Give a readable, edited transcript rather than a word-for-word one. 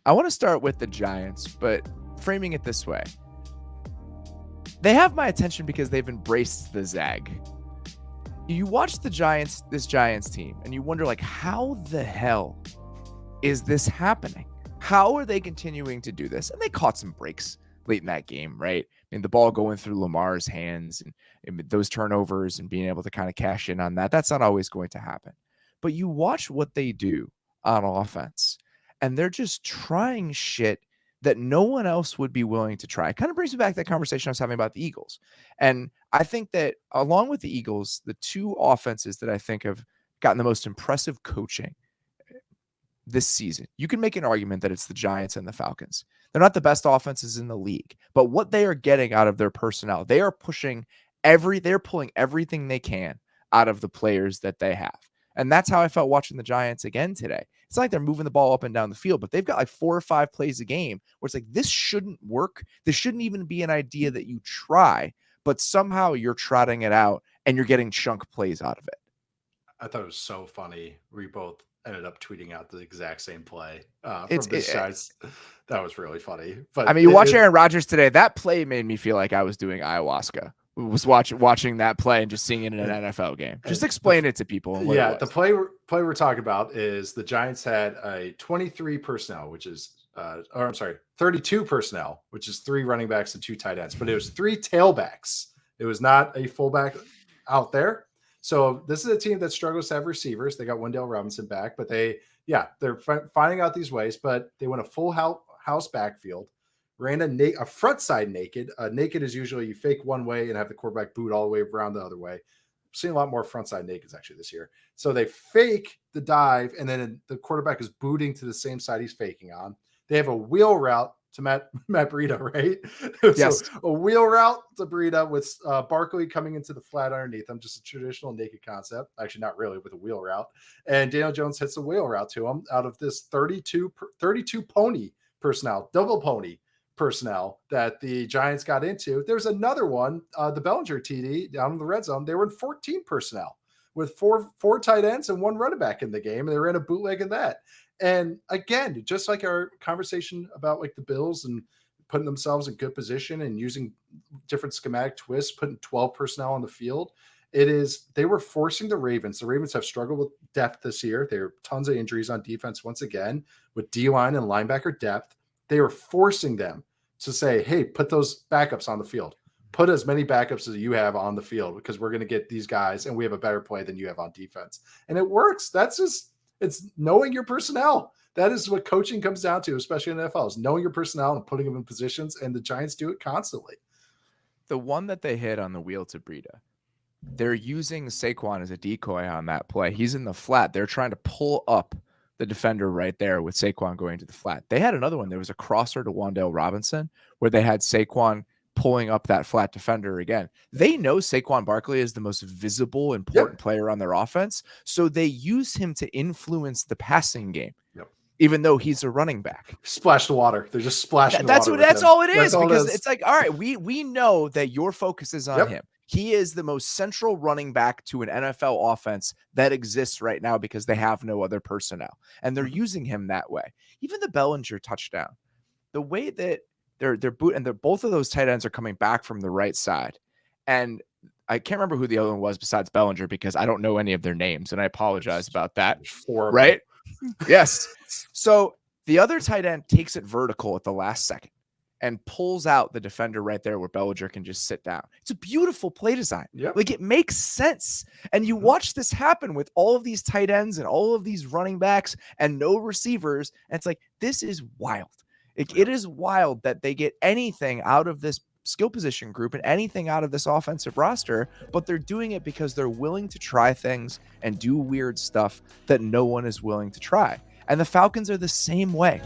I want to start with the Giants, but framing it this way. They have my attention because they've embraced the zag. You watch this Giants team, and you wonder, like, how the hell is this happening? How are they continuing to do this? And they caught some breaks late in that game, right? I mean, the ball going through Lamar's hands and those turnovers and being able to kind of cash in on that. That's not always going to happen. But you watch what they do on offense, and they're just trying shit that no one else would be willing to try. It kind of brings me back to that conversation I was having about the Eagles. And I think that along with the Eagles, the two offenses that I think have gotten the most impressive coaching this season, you can make an argument that it's the Giants and the Falcons. They're not the best offenses in the league, but what they are getting out of their personnel, they're pulling everything they can out of the players that they have. And that's how I felt watching the Giants again today. It's not like they're moving the ball up and down the field, but they've got like 4 or 5 plays a game where it's like, this shouldn't work. This shouldn't even be an idea that you try, but somehow you're trotting it out and you're getting chunk plays out of it. I thought it was so funny. We both ended up tweeting out the exact same play from the Giants. That was really funny. But I mean, you watch Aaron Rodgers today. That play made me feel like I was doing ayahuasca. Was watching that play and just seeing it in an NFL game. Just explain it to people. Yeah, the play we're talking about is the Giants had a 23 personnel, which is 32 personnel, which is 3 running backs and 2 tight ends, but it was 3 tailbacks. It was not a fullback out there. So this is a team that struggles to have receivers. They got Wendell Robinson back, but they're finding out these ways, but they went a full house backfield. Ran a front side naked. Naked is usually you fake one way and have the quarterback boot all the way around the other way. I've seen a lot more front side nakeds actually this year. So they fake the dive, and then the quarterback is booting to the same side he's faking on. They have a wheel route to Matt Breida, right? Yes. So a wheel route to Breida with Barkley coming into the flat underneath them, just a traditional naked concept. Actually, not really, with a wheel route. And Daniel Jones hits a wheel route to him out of this 32 pony personnel, double pony personnel that the Giants got into. There's another one, the Bellinger TD down in the red zone. They were in 14 personnel with four tight ends and 1 running back in the game, and they ran a bootleg in that. And again, just like our conversation about like the Bills and putting themselves in good position and using different schematic twists, putting 12 personnel on the field, they were forcing the Ravens. The Ravens have struggled with depth this year. There are tons of injuries on defense once again with D-line and linebacker depth. They were forcing them to say, hey, put those backups on the field. Put as many backups as you have on the field because we're going to get these guys and we have a better play than you have on defense. And it works. It's knowing your personnel. That is what coaching comes down to, especially in the NFL, is knowing your personnel and putting them in positions, and the Giants do it constantly. The one that they hit on the wheel to Breida, they're using Saquon as a decoy on that play. He's in the flat. They're trying to pull up the defender right there with Saquon going to the flat. They had another one. There was a crosser to Wandale Robinson where they had Saquon pulling up that flat defender again. They know Saquon Barkley is the most visible, important player on their offense, so they use him to influence the passing game, even though he's a running back. Splash the water. They're just splashing That's water. That's all it is, because it's like, all right, we know that your focus is on him. He is the most central running back to an NFL offense that exists right now because they have no other personnel, and they're using him that way. Even the Bellinger touchdown, the way that both of those tight ends are coming back from the right side, and I can't remember who the other one was besides Bellinger because I don't know any of their names, and I apologize about that. Right? Yes. So the other tight end takes it vertical at the last second and pulls out the defender right there where Bellinger can just sit down. It's a beautiful play design. Like, it makes sense. And you watch this happen with all of these tight ends and all of these running backs and no receivers. And it's like, this is wild. It is wild that they get anything out of this skill position group and anything out of this offensive roster, but they're doing it because they're willing to try things and do weird stuff that no one is willing to try. And the Falcons are the same way.